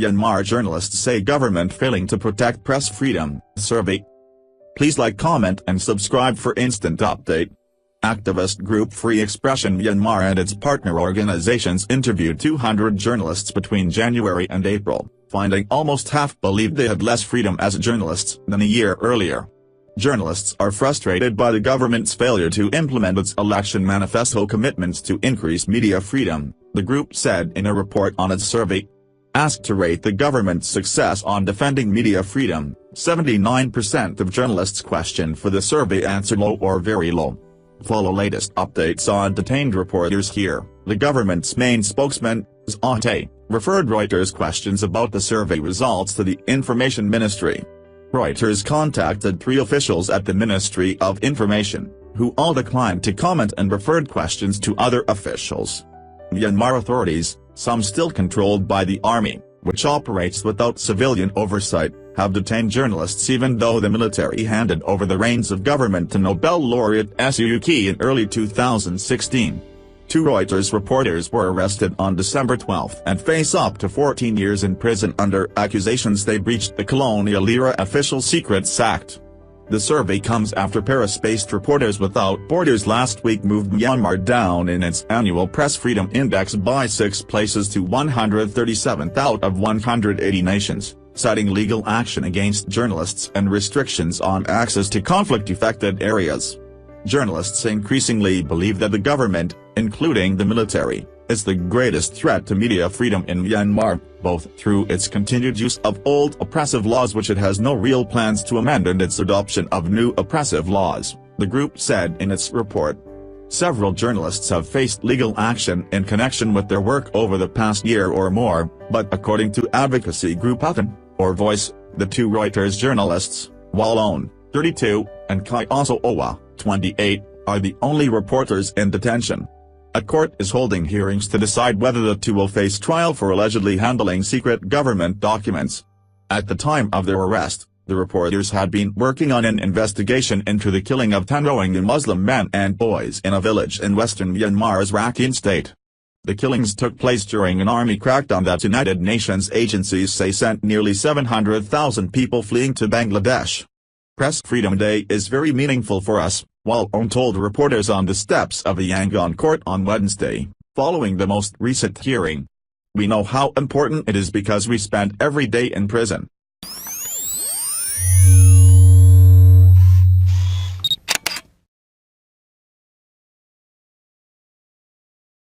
Myanmar journalists say government failing to protect press freedom, survey. Please like, comment and subscribe for instant update. Activist group Free Expression Myanmar and its partner organizations interviewed 200 journalists between January and April, finding almost half believed they had less freedom as journalists than a year earlier. Journalists are frustrated by the government's failure to implement its election manifesto commitments to increase media freedom, the group said in a report on its survey. Asked to rate the government's success on defending media freedom, 79% of journalists questioned for the survey answered low or very low. Follow latest updates on detained reporters here. The government's main spokesman, Zate, referred Reuters' questions about the survey results to the Information Ministry. Reuters contacted 3 officials at the Ministry of Information, who all declined to comment and referred questions to other officials. Myanmar authorities, some still controlled by the army, which operates without civilian oversight, have detained journalists even though the military handed over the reins of government to Nobel laureate Suu Kyi in early 2016. 2 Reuters reporters were arrested on December 12 and face up to 14 years in prison under accusations they breached the colonial-era Official Secrets Act. The survey comes after Paris-based Reporters Without Borders last week moved Myanmar down in its annual Press Freedom Index by 6 places to 137th out of 180 nations, citing legal action against journalists and restrictions on access to conflict-affected areas. Journalists increasingly believe that the government, including the military, is the greatest threat to media freedom in Myanmar, both through its continued use of old oppressive laws which it has no real plans to amend and its adoption of new oppressive laws, the group said in its report. Several journalists have faced legal action in connection with their work over the past year or more, but according to advocacy group Aten, or Voice, the 2 Reuters journalists, Walon, 32, and Kai Owa, 28, are the only reporters in detention. A court is holding hearings to decide whether the 2 will face trial for allegedly handling secret government documents. At the time of their arrest, the reporters had been working on an investigation into the killing of 10 Rohingya Muslim men and boys in a village in western Myanmar's Rakhine state. The killings took place during an army crackdown that United Nations agencies say sent nearly 700,000 people fleeing to Bangladesh. Press Freedom Day is very meaningful for us, Walon told reporters on the steps of a Yangon court on Wednesday, following the most recent hearing. We know how important it is because we spent every day in prison.